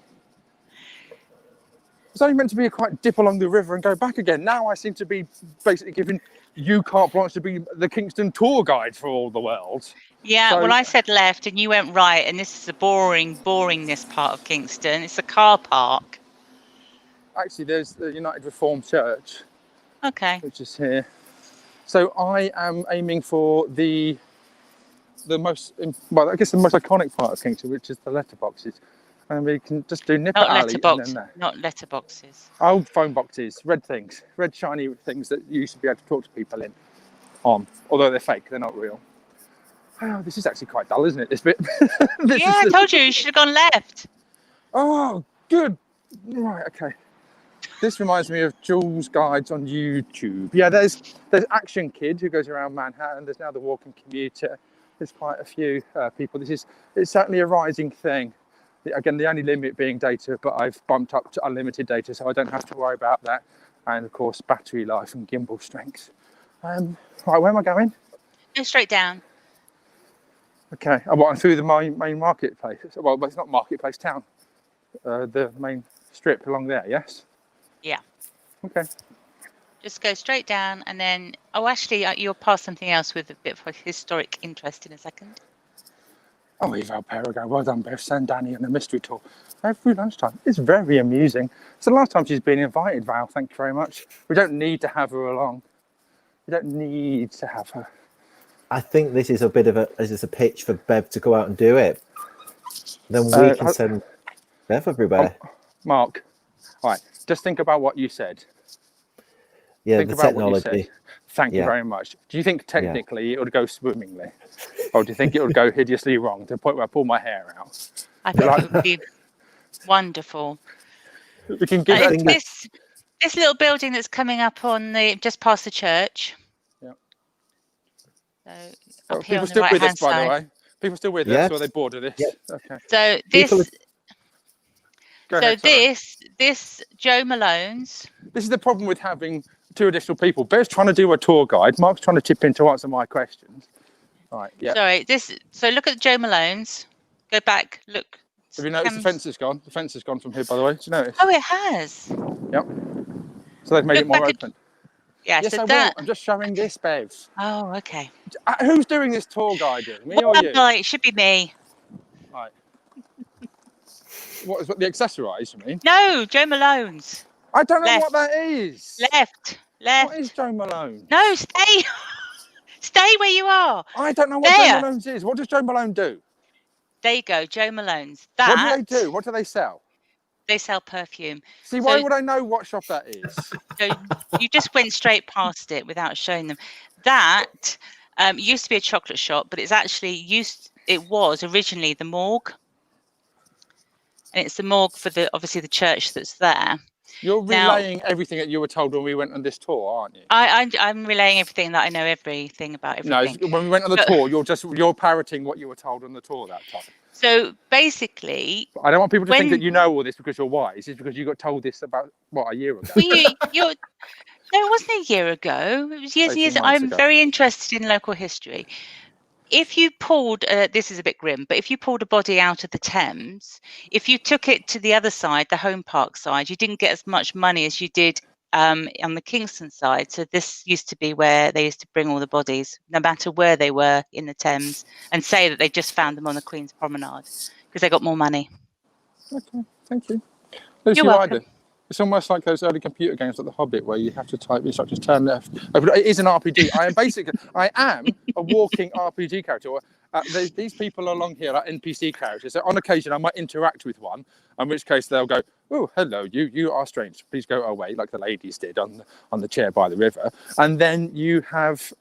It's only meant to be a quiet dip along the river and go back again. Now I seem to be basically giving you carte blanche to be the Kingston tour guide for all the world. Yeah, So- well, I said left and you went right, and this is a boringness part of Kingston. It's a car park. Actually, there's the United Reformed Church, Okay. which is here. So I am aiming for the most, well, I guess the most iconic part of Kingston, which is the letterboxes. And we can just do Nipper Not Alley and then letterbox, not letterboxes. old phone boxes, red things, red shiny things that you used to be able to talk to people on, although they're fake, they're not real. Oh, this is actually quite dull, isn't it, this bit? I told you should have gone left. Oh, good. Right, okay. This reminds me of Jules' guides on YouTube. Yeah, there's Action Kid who goes around Manhattan. There's now the Walking Commuter. There's quite a few people. It's certainly a rising thing. Again, the only limit being data, but I've bumped up to unlimited data, so I don't have to worry about that. And of course, battery life and gimbal strength. Right, where am I going? Go straight down. Okay, I'm through the main marketplace. Well, it's not marketplace, town. The main strip along there, yes? Yeah. Okay. Just go straight down, and then actually, you'll pass something else with a bit of historic interest in a second. Oh, Eve Alperigo, well done, Bev. Send Danny on a mystery tour every lunchtime. It's very amusing. It's the last time she's been invited, Val. Thank you very much. We don't need to have her along. We don't need to have her. I think this is a bit of a pitch for Bev to go out and do it. Then we can send Bev everywhere. Mark, all right, just think about what you said. Yeah, think the about technology. What you said. Thank you very much. Do you think technically it would go swimmingly? Or do you think it would go hideously wrong to the point where I pull my hair out? I think it would be wonderful. We can give it this little building that's coming up on just past the church. Yeah. So up here people on still the with right-hand us, by side. the way. People still with Yes. us, or are they bored of this? Yep. Okay. So this. Go ahead, sorry. This Joe Malone's. This is the problem with having two additional people. Bev's trying to do a tour guide. Mark's trying to chip in to answer my questions. All right. Yeah. Sorry. So look at Joe Malone's. Go back. Look. Have you noticed the fence has gone? The fence has gone from here, by the way. Do you notice? Oh, it has. Yep. So they've made Look it more back open. Yeah. Yes, So I that. will. I'm just showing this, Bev. Oh, okay. Who's doing this tour guiding? Me or you? It should be me. Right. What the accessorize, you mean? No, Joe Malone's. I don't know Left. what that is. Left. What is Joe Malone? No, stay. Stay where you are. I don't know what Joe Malone's is. What does Joe Malone do? There you go, Joe Malone's. What do they do? What do they sell? They sell perfume. See, why would I know what shop that is? So you just went straight past it without showing them. That used to be a chocolate shop, but it's actually it was originally the morgue. And it's the morgue for obviously the church that's there. You're relaying everything that you were told when we went on this tour, aren't you? I'm relaying everything that I know everything about everything. No, when we went on the tour, you're parroting what you were told on the tour that time. So basically, I don't want people to think that you know all this because you're wise. It's because you got told this about a year ago. No, it wasn't a year ago. It was years and years. I'm very interested in local history. If you pulled, this is a bit grim, but if you pulled a body out of the Thames, if you took it to the other side, the Home Park side, you didn't get as much money as you did on the Kingston side. So this used to be where they used to bring all the bodies, no matter where they were in the Thames, and say that they just found them on the Queen's Promenade because they got more money. Okay, thank you. You're welcome. It's almost like those early computer games like The Hobbit where you have to type instructions, turn left. It is an RPG. I am a walking RPG character. These people along here are NPC characters. So on occasion, I might interact with one, in which case they'll go, "Oh, hello, you are strange. Please go away," like the ladies did on the chair by the river. And then you have,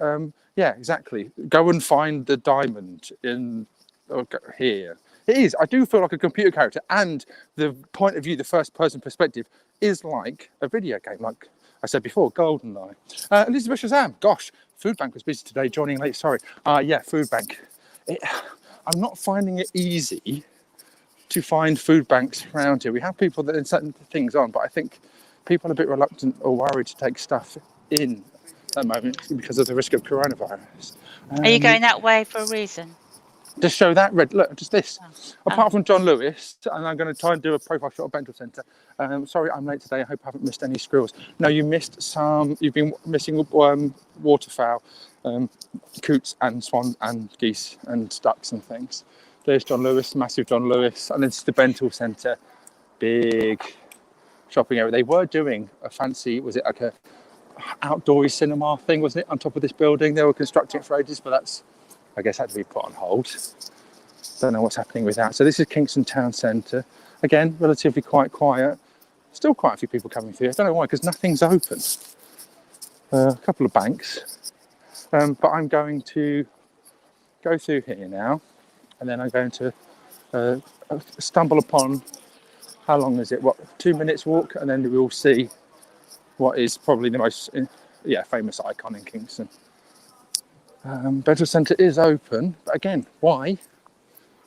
exactly. Go and find the diamond here. It is. I do feel like a computer character, and the point of view, the first-person perspective, is like a video game, like I said before, GoldenEye. Elizabeth Shazam, gosh, Food Bank was busy today, joining late, sorry. Food Bank. I'm not finding it easy to find food banks around here. We have people that are setting things on, but I think people are a bit reluctant or worried to take stuff in at the moment because of the risk of coronavirus. Are you going that way for a reason? Just show that red. Look, just this. Oh. Apart from John Lewis, and I'm going to try and do a profile shot of Bental Centre. Sorry, I'm late today. I hope I haven't missed any squirrels. No, you missed some. You've been missing waterfowl, coots and swan and geese and ducks and things. There's John Lewis, massive John Lewis, and it's the Bental Centre, big shopping area. They were doing a fancy, was it like a outdoorsy cinema thing, wasn't it, on top of this building? They were constructing it for ages, but that's, I guess, had to be put on hold. Don't know what's happening with that. So this is Kingston Town Centre. Again, relatively quite quiet. Still quite a few people coming through. I don't know why, because nothing's open. A couple of banks. But I'm going to go through here now, and then I'm going to stumble upon, how long is it? 2 minutes walk, and then we'll see what is probably the most famous icon in Kingston. Bental Centre is open, but again, why?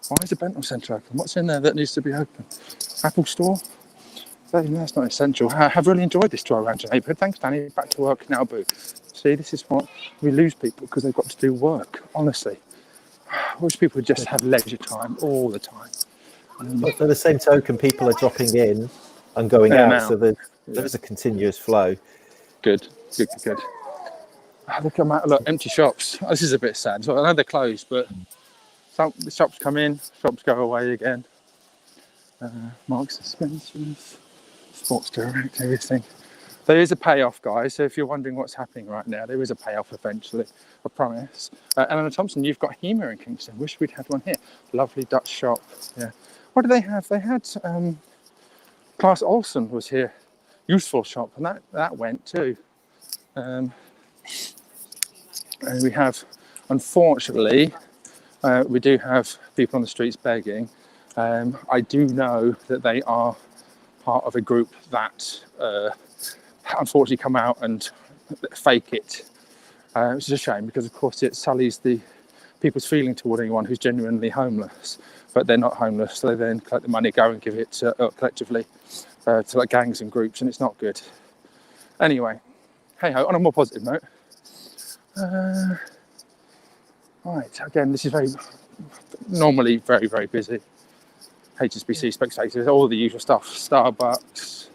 Why is the Bental Centre open? What's in there that needs to be open? Apple Store? That's not essential. I have really enjoyed this tour around your neighbourhood. Thanks, Danny. Back to work now, boo. See, this is what we lose people because they've got to do work, honestly. I wish people would just have leisure time all the time. But for the same token, people are dropping in and going out, now. so there's a continuous flow. Good. Look at that. Look, empty shops. This is a bit sad. So I know they're closed, but some the shops come in, shops go away again. Marks and Spencer's, Sports Direct, everything. There is a payoff, guys. So if you're wondering what's happening right now, there is a payoff eventually. I promise. Eleanor Thompson, you've got humour in Kingston. Wish we'd had one here. Lovely Dutch shop. Yeah. What do they have? They had Claes Olsen was here. Useful shop, and that went too. And we have, unfortunately, we do have people on the streets begging. I do know that they are part of a group that unfortunately come out and fake it, which is a shame because, of course, it sullies the people's feeling toward anyone who's genuinely homeless, but they're not homeless. So they then collect the money, go and give it collectively to like gangs and groups, and it's not good. Anyway, hey ho, on a more positive note. Right, again, this is normally very, very busy. HSBC, Spectators, all the usual stuff. Starbucks,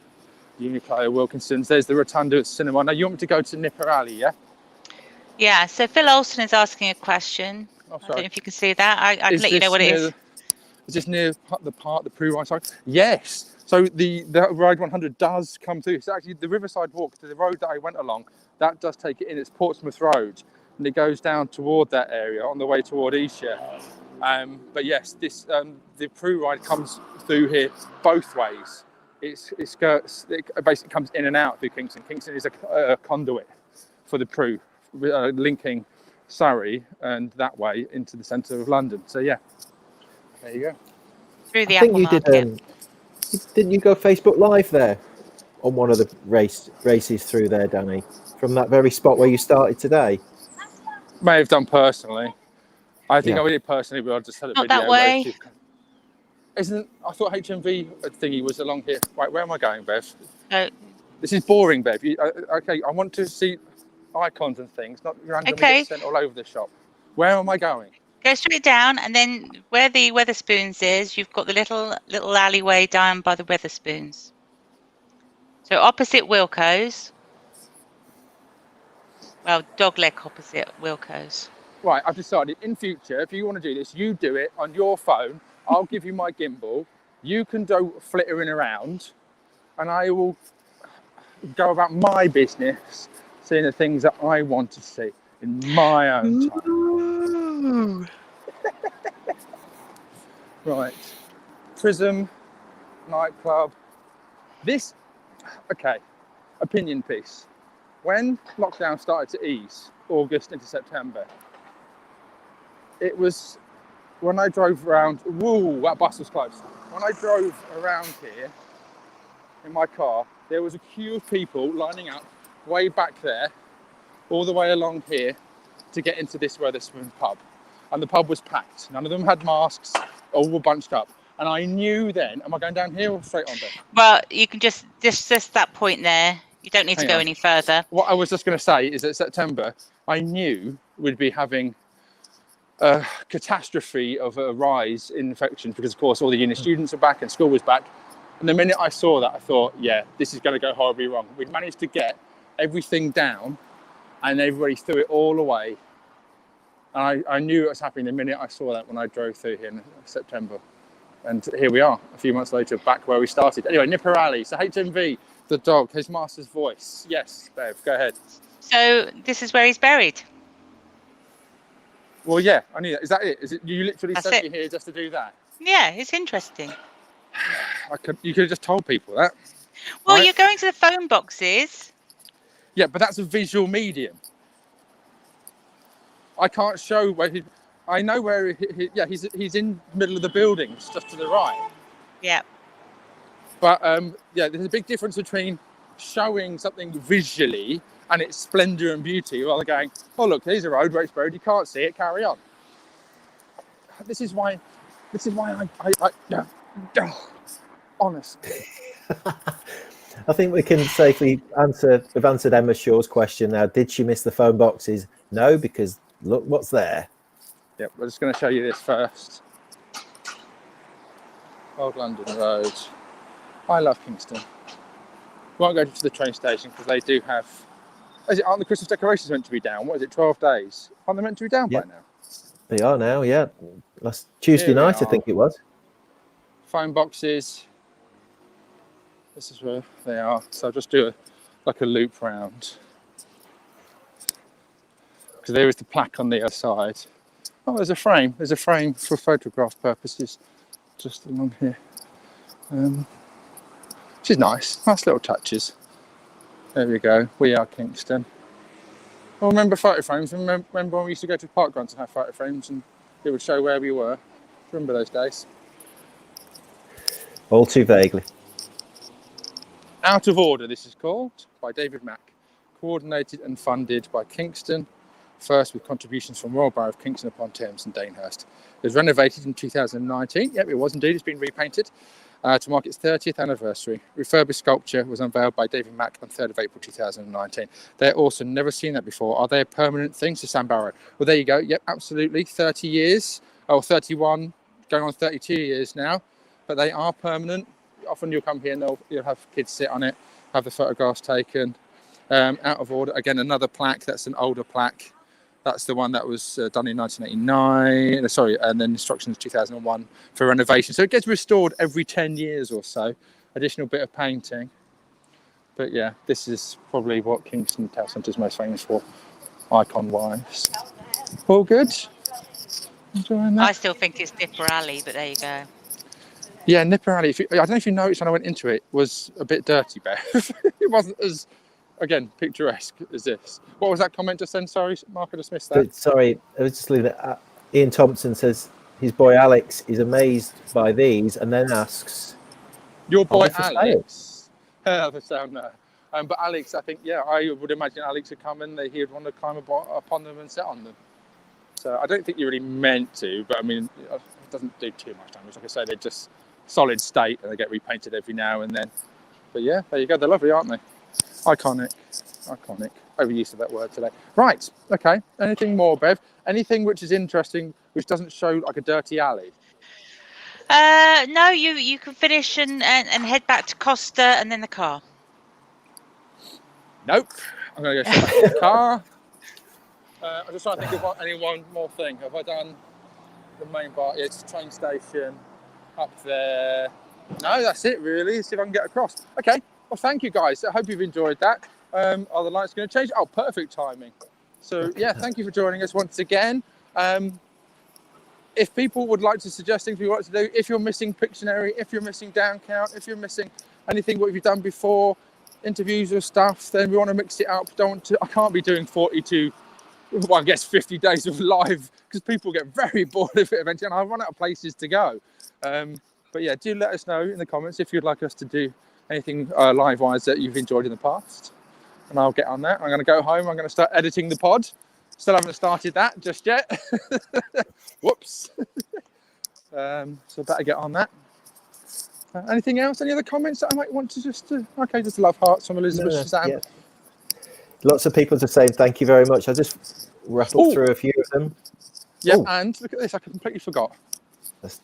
Uniqlo, Wilkinson's. There's the Rotunda Cinema. Now, you want me to go to Nipper Alley, yeah? Yeah, so Phil Olsen is asking a question. Oh, I don't know if you can see that. I can let you know what it is. Is this near the Prue Ride side? Yes. So the Ride 100 does come through. It's actually the Riverside Walk, to the road that I went along, that does take it in. It's Portsmouth Road, and it goes down toward that area on the way toward Esher. But yes, this the Prue Ride comes through here both ways. It basically comes in and out through Kingston. Kingston is a conduit for the Prue, linking Surrey and that way into the centre of London. So yeah, there you go. Through the I think Apple you Market. Didn't you go Facebook Live there on one of the races through there, Danny? From that very spot where you started today? May have done personally. I think I did personally, but I just had a Not video. that way. I thought HMV thingy was along here. Right, where am I going, Bev? No. This is boring, Bev. Okay, I want to see icons and things, not randomly get sent all over the shop. Where am I going? Go straight down, and then where the Weatherspoons is, you've got the little alleyway down by the Weatherspoons. So opposite Wilko's. Well, Dogleg opposite Wilko's. Right, I've decided in future, if you want to do this, you do it on your phone. I'll give you my gimbal. You can go flittering around, and I will go about my business, seeing the things that I want to see in my own time. Right, Prism, nightclub. Opinion piece. When lockdown started to ease, August into September, it was when I drove around. Whoa, that bus was close. When I drove around here in my car, there was a queue of people lining up way back there, all the way along here to get into this Weatherspoon pub. And the pub was packed. None of them had masks, all were bunched up. And I knew then, am I going down here or straight on there? Well, you can just that point there. You don't need to go any further. What I was just going to say is that September, I knew we'd be having catastrophe of a rise in infections because, of course, all the uni students are back and school was back. And the minute I saw that, I thought, yeah, this is going to go horribly wrong. We'd managed to get everything down and everybody threw it all away. And I knew it was happening the minute I saw that when I drove through here in September. And here we are, a few months later, back where we started. Anyway, Nipper Alley. So HMV, the dog, his master's voice. Yes, Bev, go ahead. So this is where he's buried. Well, yeah, I knew that. Is that it? Is it you literally That's sent it. me here just to do that? Yeah, it's interesting. You could have just told people that. Well, Right. you're going to the phone boxes. Yeah, but that's a visual medium. I can't show where he. I know where he's in the middle of the building, just to the right. Yeah. But yeah, there's a big difference between showing something visually and its splendor and beauty, rather than going, oh look, here's a road where it's buried, you can't see it, carry on. This is why I honestly. I think we can safely we've answered Emma Shaw's question now. Did she miss the phone boxes? No, because look what's there. Yep, we're just going to show you this first. Old London Road. I love Kingston. We won't go to the train station because they do have... Aren't the Christmas decorations meant to be down? What is it, 12 days? Aren't they meant to be down by now? They are now, yeah. Last Tuesday night, I think it was. Phone boxes. This is where they are. So I'll just do a loop round. Because there is the plaque on the other side. Oh, there's a frame. There's a frame for photograph purposes just along here. Which is nice. Nice little touches. There we go. We are Kingston. Well, remember photo frames? Remember when we used to go to parkruns and have photo frames and it would show where we were? Remember those days? All too vaguely. Out of Order, this is called, by David Mack. Coordinated and funded by Kingston. First with contributions from Royal Borough of Kingston-Upon-Thames and Danehurst. It was renovated in 2019. Yep, it was indeed. It's been repainted to mark its 30th anniversary. Refurbished sculpture was unveiled by David Mack on 3rd of April 2019. They're awesome. Never seen that before. Are they a permanent thing? To Sam Barrow. Well, there you go. Yep, absolutely. 30 years. Oh, 31, going on 32 years now. But they are permanent. Often you'll come here and you'll have kids sit on it, have the photographs taken. Out of Order. Again, another plaque. That's an older plaque. That's the one that was done in 1989. Sorry, and then instructions 2001 for renovation. So it gets restored every 10 years or so. Additional bit of painting. But yeah, this is probably what Kingston Town Centre is most famous for, icon-wise. All good? Enjoying that? I still think it's Nipper Alley, but there you go. Yeah, Nipper Alley. I don't know if you noticed when I went into it, was a bit dirty, Bev. It wasn't as... Again, picturesque as this. What was that comment just then? Sorry, Mark, I just missed that. Sorry, I was just leaving it. Ian Thompson says his boy Alex is amazed by these and then asks... Your boy Alex? The sound there. But Alex, I think, yeah, I would imagine Alex would come and he would want to climb upon them and sit on them. So I don't think you really meant to, but I mean, it doesn't do too much damage. Like I say, they're just solid state and they get repainted every now and then. But yeah, there you go. They're lovely, aren't they? Iconic. Overuse of that word today. Right. Okay. Anything more, Bev? Anything which is interesting, which doesn't show like a dirty alley? No, you can finish and head back to Costa and then the car. Nope. I'm going to go straight back to the car. I'm just trying to think of any one more thing. Have I done the main bar? Yeah, it's the train station up there. No, that's it really. See if I can get across. Okay. Well, thank you guys. I hope you've enjoyed that. Are the lights going to change? Oh, perfect timing. So yeah, thank you for joining us once again. If people would like to suggest things we want to do, if you're missing Pictionary, if you're missing down count, if you're missing anything what you've done before, interviews or stuff, then we want to mix it up. I can't be doing 42, well, I guess 50 days of live because people get very bored of it eventually and I run out of places to go. But yeah, do let us know in the comments if you'd like us to do anything live-wise that you've enjoyed in the past. And I'll get on that. I'm going to go home. I'm going to start editing the pod. Still haven't started that just yet. Whoops. So better get on that. Anything else? Any other comments that I might want to just... okay, just love hearts from Elizabeth Shazam. Yeah. Lots of people just saying thank you very much. I'll just rattle through a few of them. Yeah, Ooh. and look at this. I completely forgot. That's-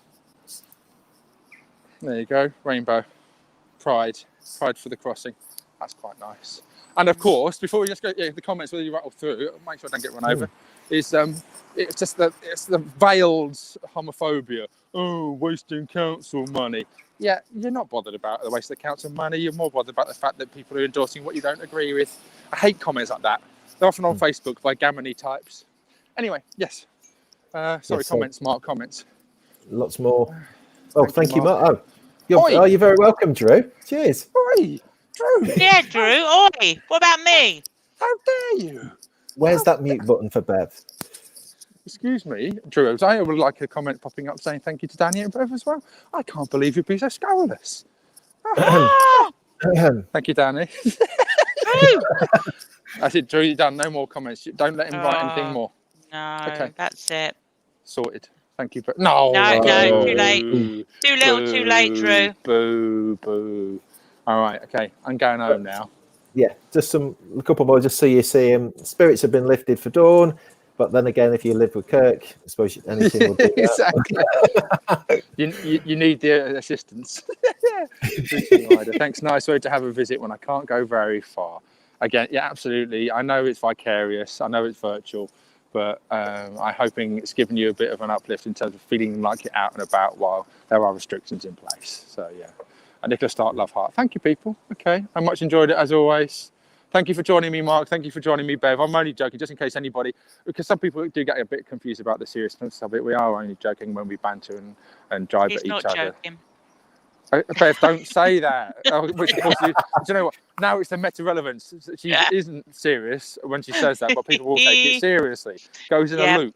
There you go. Rainbow. Pride for the crossing. That's quite nice. And of course, before we just go, the comments whether you rattle through, make sure I don't get run over. Is it's just the veiled homophobia. Oh, wasting council money. Yeah, you're not bothered about the waste of council money. You're more bothered about the fact that people are endorsing what you don't agree with. I hate comments like that. They're often on Facebook by gammony types. Anyway, yes. Sorry, comments, Mark. Comments. Lots more. Oh, thank you, Mark. Oi. You're very welcome, Drew. Cheers. Oi, Drew. Yeah, Drew. Oi. What about me? How dare you? Where's that mute button for Bev? Excuse me, Drew. I would like a comment popping up saying thank you to Danny and Bev as well. I can't believe you'd be so scurrilous. Thank you, Danny. I said, Drew, you're done. No more comments. Don't let him write anything more. No, okay. That's it. Sorted. Thank you. No, too late. Too little, too late, Drew. Boo. All right, okay. I'm going home now. Yeah, just a couple more just so you see him. Spirits have been lifted for Dawn, but then again, if you live with Kirk, I suppose anything will do that. Exactly. you need the assistance. Thanks. Nice way to have a visit when I can't go very far. Again, yeah, absolutely. I know it's vicarious. I know it's virtual. But I'm hoping it's given you a bit of an uplift in terms of feeling like you're out and about while there are restrictions in place. So, yeah. And Nicola Stark, love heart. Thank you, people. Okay. I much enjoyed it, as always. Thank you for joining me, Mark. Thank you for joining me, Bev. I'm only joking, just in case anybody, because some people do get a bit confused about the seriousness of it. We are only joking when we banter and jibe at each other. He's not joking. Bev, don't say that. Which, of course, do you know what? Now it's the meta relevance. She isn't serious when she says that, but people will take it seriously. Goes in a loop.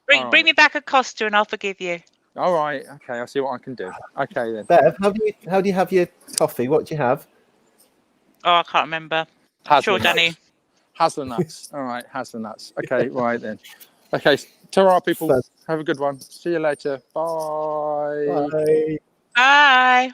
Bring me back a Costa and I'll forgive you. All right. Okay. I'll see what I can do. Okay then. Bev, how do you have your coffee? What do you have? Oh, I can't remember. Sure, Danny. Hazelnuts. All right. Hazelnuts. Okay. Right then. Okay. Ta-ra, people. Have a good one. See you later. Bye. Bye. Bye.